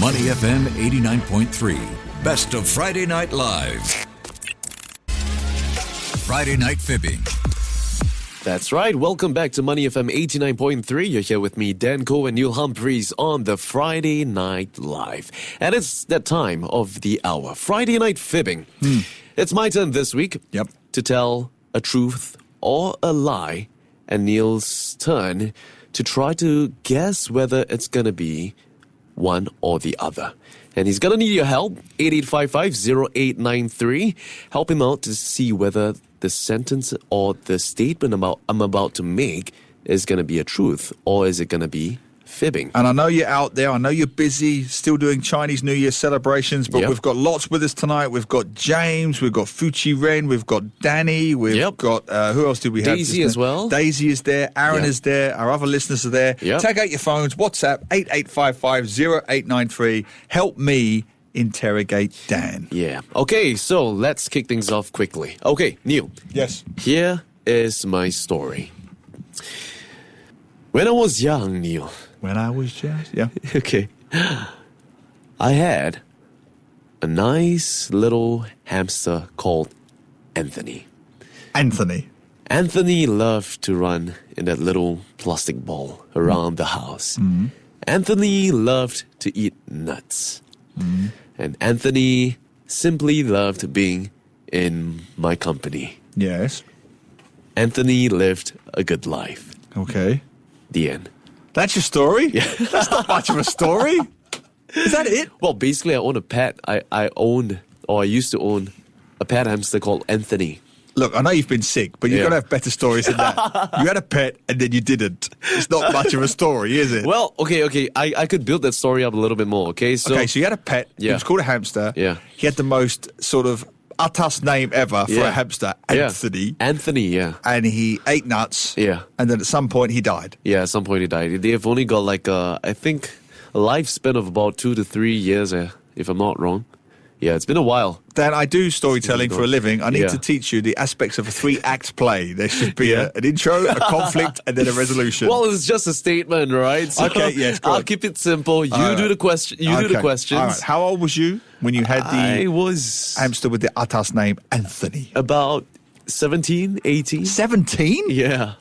Money FM 89.3. Best of Friday Night Live. Friday Night Fibbing. That's right. Welcome back to Money FM 89.3. You're here with me, Dan Koh and Humphreys on the Friday Night Live. And it's that time of the hour. Friday Night Fibbing. It's my turn this week to tell a truth or a lie, and Neil's turn to try to guess whether it's going to be one or the other. And he's going to need your help. 8855-0893. Help him out to see whether the sentence or the statement I'm about to make is going to be a truth, or is it going to be fibbing? And I know you're out there. I know you're busy, still doing Chinese New Year celebrations, but we've got lots with us tonight. We've got James, we've got Fuchi Ren, we've got Danny, we've got, who else did we have? Daisy as well. Daisy is there, Aaron is there, our other listeners are there. Take out your phones, WhatsApp, 8855-0893. Help me interrogate Dan. Okay, so let's kick things off quickly. Okay, Neil. Yes. Here is my story. When I was young, Neil. When I was just, Okay. I had a nice little hamster called Anthony. Anthony loved to run in that little plastic ball around the house. Anthony loved to eat nuts. And Anthony simply loved being in my company. Yes. Anthony lived a good life. Okay. The end. That's your story? That's not much of a story. Is that it? Well, basically, I own a pet. I used to own a pet hamster called Anthony. Look, I know you've been sick, but you've got to have better stories than that. You had a pet and then you didn't. It's not much of a story, is it? Well, okay. I could build that story up a little bit more, okay? So you had a pet. It was called a hamster. Yeah. He had the most sort of atas name ever for a hamster, Anthony. Anthony, And he ate nuts. Yeah. And then at some point he died. Yeah, at some point he died. They've only got I think, a lifespan of about 2 to 3 years, if I'm not wrong. Yeah, it's been a while. Dan, I do storytelling for a living. I need to teach you the aspects of a 3-act play. There should be an intro, a conflict, and then a resolution. Well, it's just a statement, right? So okay, yes, go I'll on. keep it simple. You do the question. You do the questions. All right. How old was you when you had the I was hamster with the atas name Anthony? about 17, 18. 17? Yeah.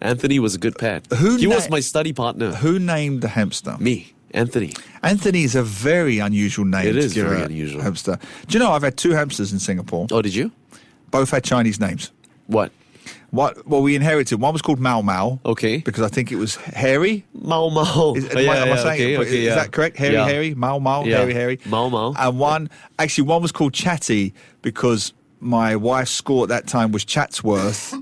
Anthony was a good pet. He was my study partner. Who named the hamster? Me, Anthony. Anthony is a very unusual name. It is to give very a unusual. Hamster. Do you know I've had 2 hamsters in Singapore? Oh, did you? Both had Chinese names. What? Well, we inherited. One was called Mau Mau. Okay. Because I think it was hairy. Mau Mau. Is that correct? Hairy. Mau Mau. Hairy. Mau Mau. And one was called Chatty because my wife's school at that time was Chatsworth.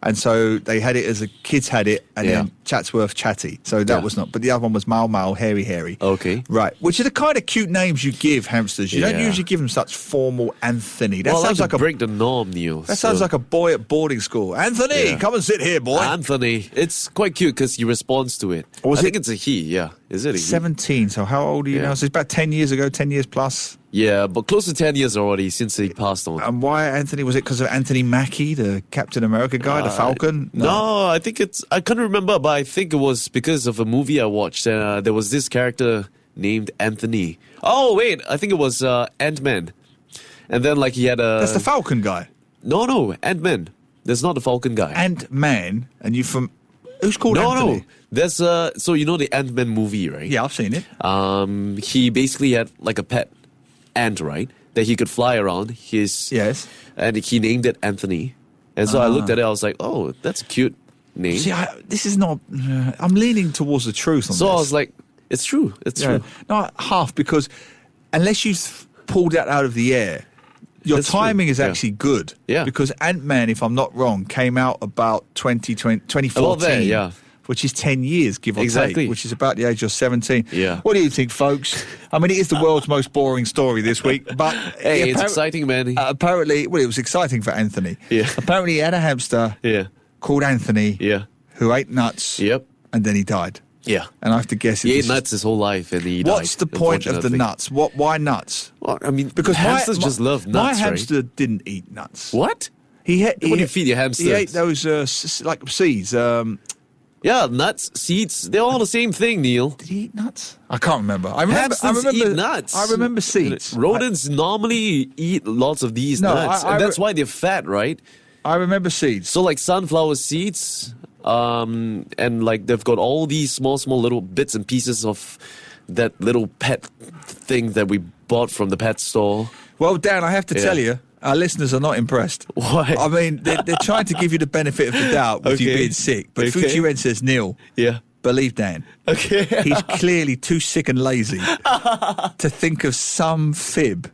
And so they had it as kids had it, and then Chatsworth Chatty. So that was not. But the other one was Mau Mau, Hairy. Okay. Right. Which are the kind of cute names you give hamsters. You don't usually give them such formal Anthony. That sounds like break the norm, Neil. That sounds like a boy at boarding school. Anthony, come and sit here, boy. Anthony. It's quite cute because he responds to it. I think it's a he, yeah. Is it a he? 17. So how old are you now? So it's about 10 years ago, 10 years plus. Yeah, but close to 10 years already since he passed on. And why Anthony? Was it because of Anthony Mackie, the Captain America guy, the Falcon? No, I think I can't remember, but I think it was because of a movie I watched. There was this character named Anthony. Oh, wait, I think it was Ant-Man. And then he had a... That's the Falcon guy? No, Ant-Man. There's not the Falcon guy. Ant-Man? And you from... Who's called Anthony? No. There's so you know the Ant-Man movie, right? Yeah, I've seen it. He basically had a pet ant, right? That he could fly around. Yes. And he named it Anthony. And so I looked at it, I was like, oh, that's a cute name. See, this is not... I'm leaning towards the truth on this. So I was like, it's true. It's true. Not half, because unless you've pulled that out of the air, your timing is actually good. Yeah. Because Ant-Man, if I'm not wrong, came out about 2014. About there, yeah. Which is 10 years, give or take, which is about the age of 17. Yeah. What do you think, folks? I mean, it is the world's most boring story this week, but... Hey, it's exciting, man. Apparently, it was exciting for Anthony. Yeah. Apparently, he had a hamster called Anthony who ate nuts, and then he died. Yeah. And I have to guess... He ate nuts his whole life, and he died. What's the point of the nuts? Why nuts? Well, I mean, because hamsters just love nuts, my hamster didn't eat nuts. What? What do you feed your hamsters? He ate those, seeds... Yeah, nuts, seeds, they're all the same thing, Neil. Did he eat nuts? I can't remember. I remember. Hamsters eat nuts. I remember seeds. Rodents normally eat lots of these nuts, and that's why they're fat, right? I remember seeds. So like sunflower seeds, and like they've got all these small little bits and pieces of that little pet thing that we bought from the pet store. Well, Dan, I have to tell you, our listeners are not impressed. Why? I mean, they're trying to give you the benefit of the doubt with you being sick. But Fuji Ren says, Neil, believe Dan. Okay. He's clearly too sick and lazy to think of some fib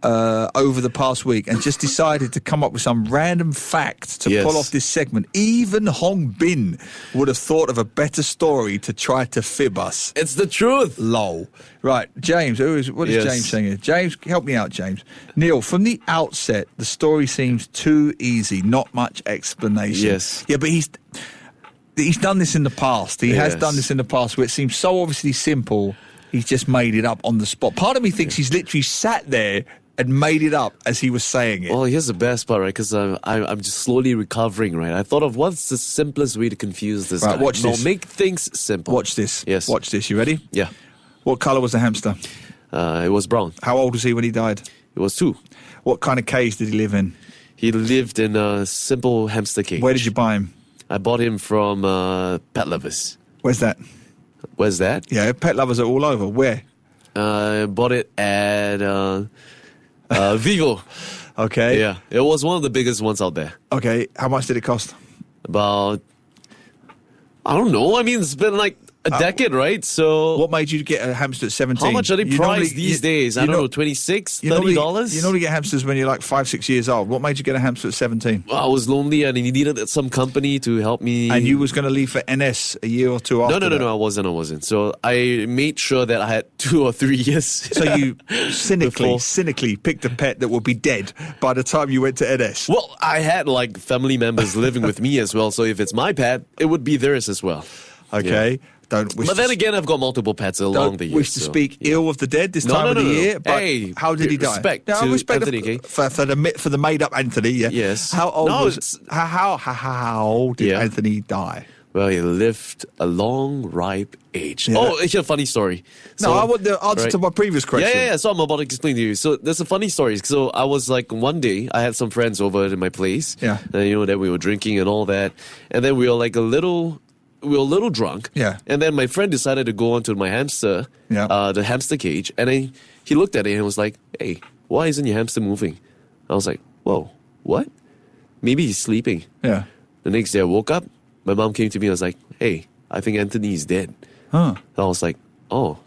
over the past week and just decided to come up with some random fact to pull off this segment. Even Hong Bin would have thought of a better story to try to fib us. It's the truth. Lol. Right, James, what is James saying here? James, help me out, James. Neil, from the outset, the story seems too easy, not much explanation. Yes. Yeah, but he's done this in the past. He has done this in the past where it seems so obviously simple, he's just made it up on the spot. Part of me thinks he's literally sat there and made it up as he was saying it. Well, here's the best part, right? Because I'm just slowly recovering, right? I thought of what's the simplest way to confuse this guy. Watch this. Make things simple. Watch this. Yes. Watch this. You ready? Yeah. What colour was the hamster? It was brown. How old was he when he died? It was 2. What kind of cage did he live in? He lived in a simple hamster cage. Where did you buy him? I bought him from Pet Lovers. Where's that? Where's that? Yeah, Pet Lovers are all over. Where? I bought it at Vivo. Okay. Yeah, it was one of the biggest ones out there. Okay, how much did it cost? About, I don't know. I mean, it's been like a decade, right? So what made you get a hamster at 17? How much are they priced these days? I don't know, $26, $30? You normally get hamsters when you're like 5, 6 years old. What made you get a hamster at 17? Well, I was lonely and I needed some company to help me. And you was going to leave for NS a year or two after No, I wasn't. So I made sure that I had 2 or 3 years. So you cynically picked a pet that would be dead by the time you went to NS. Well, I had like family members living with me as well. So if it's my pet, it would be theirs as well. Okay. Yeah. But then again, I've got multiple pets along the years. Don't wish to speak ill of the dead this time of the year. But hey, how did he die? Respect to Anthony, okay? For the made up Anthony. Yeah. Yes. How old how did Anthony die? Well, he lived a long, ripe age. Yeah. Oh, here's a funny story. So, I want the answer to my previous question. Yeah. So I'm about to explain to you. So there's a funny story. So I was like, one day, I had some friends over at my place. Yeah. And, that we were drinking and all that. And then we were like a little drunk. Yeah. And then my friend decided to go onto my hamster, the hamster cage. And he looked at it and was like, hey, why isn't your hamster moving? I was like, whoa, what? Maybe he's sleeping. Yeah. The next day I woke up. My mom came to me and was like, hey, I think Anthony is dead. Huh. I was like, oh,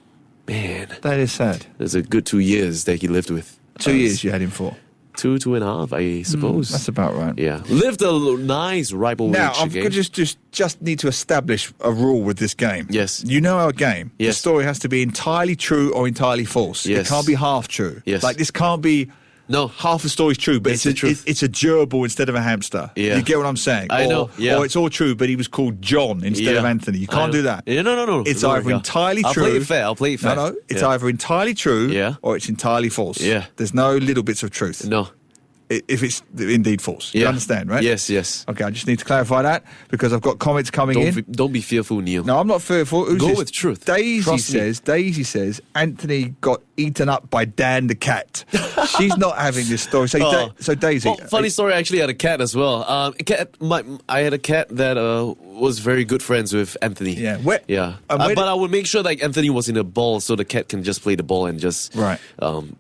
man. That is sad. There's a good 2 years that he lived with. 2 years you had him for? 2.5, I suppose. That's about right. Yeah. Lived a nice, ripe old now, age. Now, I just need to establish a rule with this game. Yes. You know our game. Yes. The story has to be entirely true or entirely false. Yes. It can't be half true. Yes. Like, this can't be... No. Half the story's true, but it's a gerbil instead of a hamster. Yeah. You get what I'm saying? I know. Yeah. Or it's all true, but he was called John instead of Anthony. You can't do that. Yeah, no. It's either entirely true. I'll play it fair. No. It's either entirely true or it's entirely false. Yeah. There's no little bits of truth. No. If it's indeed false. You understand, right? Yes. Okay, I just need to clarify that because I've got comments coming in. Don't be fearful, Neil. No, I'm not fearful. Go with truth. Daisy says Anthony got eaten up by Dan the cat. She's not having this story. So Daisy. Well, funny story, I actually had a cat as well. I had a cat that was very good friends with Anthony. Yeah. But I would make sure like Anthony was in a ball so the cat can just play the ball and just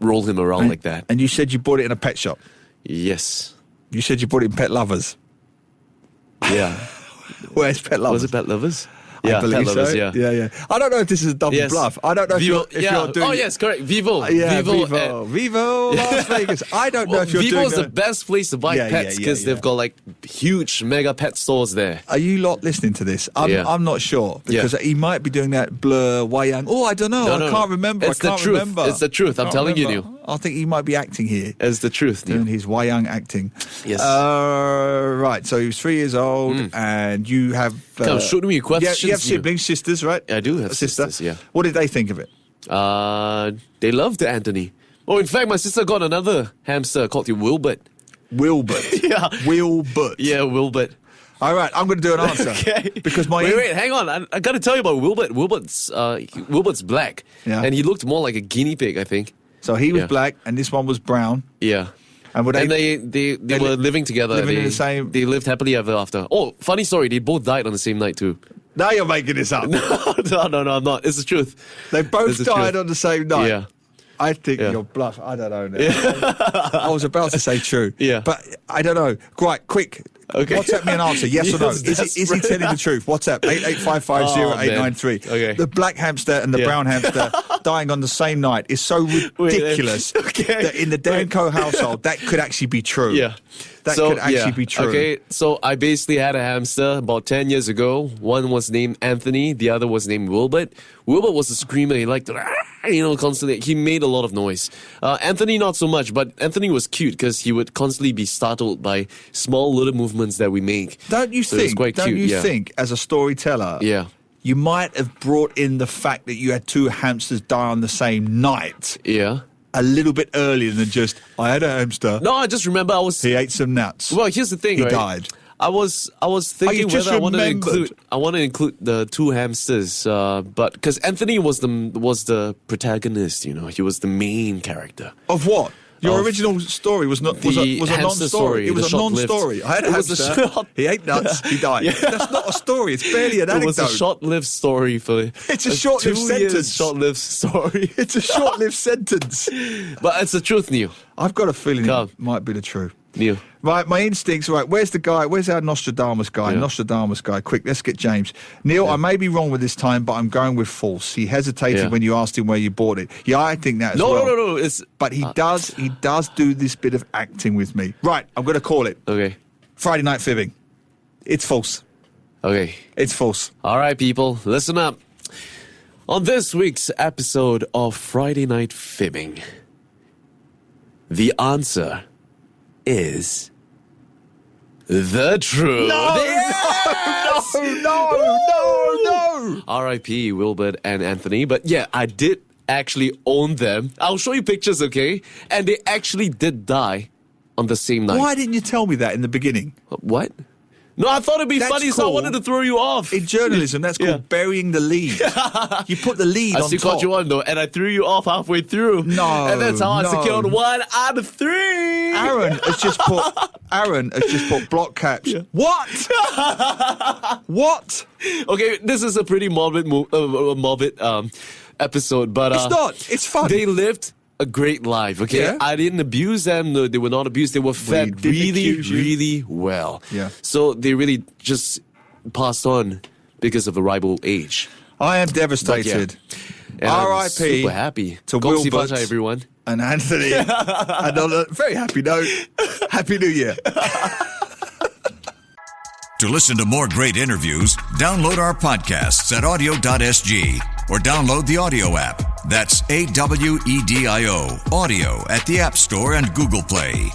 roll him around like that. And you said you bought it in a pet shop? Yes. You said you bought it in Pet Lovers? Yeah. Where's Pet Lovers? Was it Pet Lovers? Yeah, Pet Lovers, yeah. I don't know if this is a double bluff. I don't know if you're doing... Oh, yes, correct. Vivo. Vivo, Las Vegas. I don't know if you're doing... Vivo's the best place to buy pets because they've got like huge mega pet stores there. Are you lot listening to this? I'm not sure because he might be doing that blur Wayang. Oh, I don't know. I can't remember. It's the truth. It's the truth. I'm telling you, Neil. I think he might be acting here. It's the truth, Neil. Doing his Wayang acting. Yes. Right. So he was 3 years old and you have... shoot me a question. You have siblings, sisters, right? I do have sisters, yeah. What did they think of it? They loved Anthony. Oh, in fact, my sister got another hamster called Wilbert. Wilbert? Yeah. Wilbert? Yeah, Wilbert. All right, I'm going to do an answer. Okay. Because wait, hang on. I got to tell you about Wilbert. Wilbert's black, Yeah. and he looked more like a guinea pig, I think. So he was Yeah. black, and this one was brown. Yeah. And would They were living together. living in the same- They lived happily ever after. Oh, funny story. They both died on the same night too. Now you're making this up. No, I'm not. It's the truth. They both It's the died truth. on the same night. Yeah. I think Yeah. you're bluff. I don't know. Now. I was about to say true. Yeah. But I don't know. Right, quick. Okay. WhatsApp me an answer, yes or no. Yes, Is he desperate. telling the truth? WhatsApp 88550893. Oh, man. Okay. The black hamster and the Yeah. brown hamster dying on the same night is so ridiculous okay. that in the Dan Koh household that could actually be true. Yeah. That could actually be true. Okay, so I basically had a hamster about 10 years ago. One was named Anthony, the other was named Wilbert. Wilbert was a screamer. He liked to, constantly. He made a lot of noise. Anthony, not so much, but Anthony was cute because he would constantly be startled by small little movements that we make. Don't you So it was think, quite cute, yeah. think, as a storyteller, Yeah. you might have brought in the fact that you had two hamsters die on the same night Yeah. a little bit earlier than just, I had a hamster, No, I just remember I was... he ate some nuts. Well, here's the thing, He right? died. I was thinking just whether I wanted to remembered. include the two hamsters, but because Anthony was the protagonist, he was the main character. Of what? Your Of original story was not was the a hamster non-story. story, It was the a short-lived- non-story. I had a It was a hamster. short- He ate nuts. He died. Yeah. That's not a story. It's barely an It was anecdote. a short-lived story for It's a short-lived 2 years sentence. Short-lived story, It's a short-lived sentence. but it's the truth, Neil. I've got a feeling Come. it might be the truth. Neil. Right, my instincts, right, where's the guy, where's our Nostradamus guy? Yeah. Nostradamus guy, quick, let's get James. Neil, I may be wrong with this time, but I'm going with false. He hesitated Yeah. when you asked him where you bought it. Yeah, I think that as No, well. no. It's But he does do this bit of acting with me. Right, I'm going to call it. okay. Friday Night Fibbing. It's false. Okay. It's false. All right, people, listen up. On this week's episode of Friday Night Fibbing, the answer is the truth. No. R.I.P. Wilbert and Anthony. But yeah, I did actually own them. I'll show you pictures, okay? And they actually did die on the same night. Why didn't you tell me that in the beginning? What? No, I thought it'd be That's funny, so I cool. wanted to throw you off. In journalism, that's called Yeah. burying the lead. You put the lead I on still top. caught you on though, and I threw you off halfway through. No, and that's how I no. secured 1 out of 3. Aaron has just put block caps. What? What? Okay, this is a pretty morbid episode, but It's not. It's fun. They lived a great life. Okay, Yeah. I didn't abuse them. No, they were not abused. They were fed didn't really, accuse you. really well. Yeah. So they really just passed on because of the rival age. I am But devastated. And I'm R.I.P. super happy. to Go see Wilbert. Faja, everyone. And Anthony. And on a very happy note, Happy New Year. To listen to more great interviews, download our podcasts at audio.sg or download the audio app. That's AWEDIO, audio at the App Store and Google Play.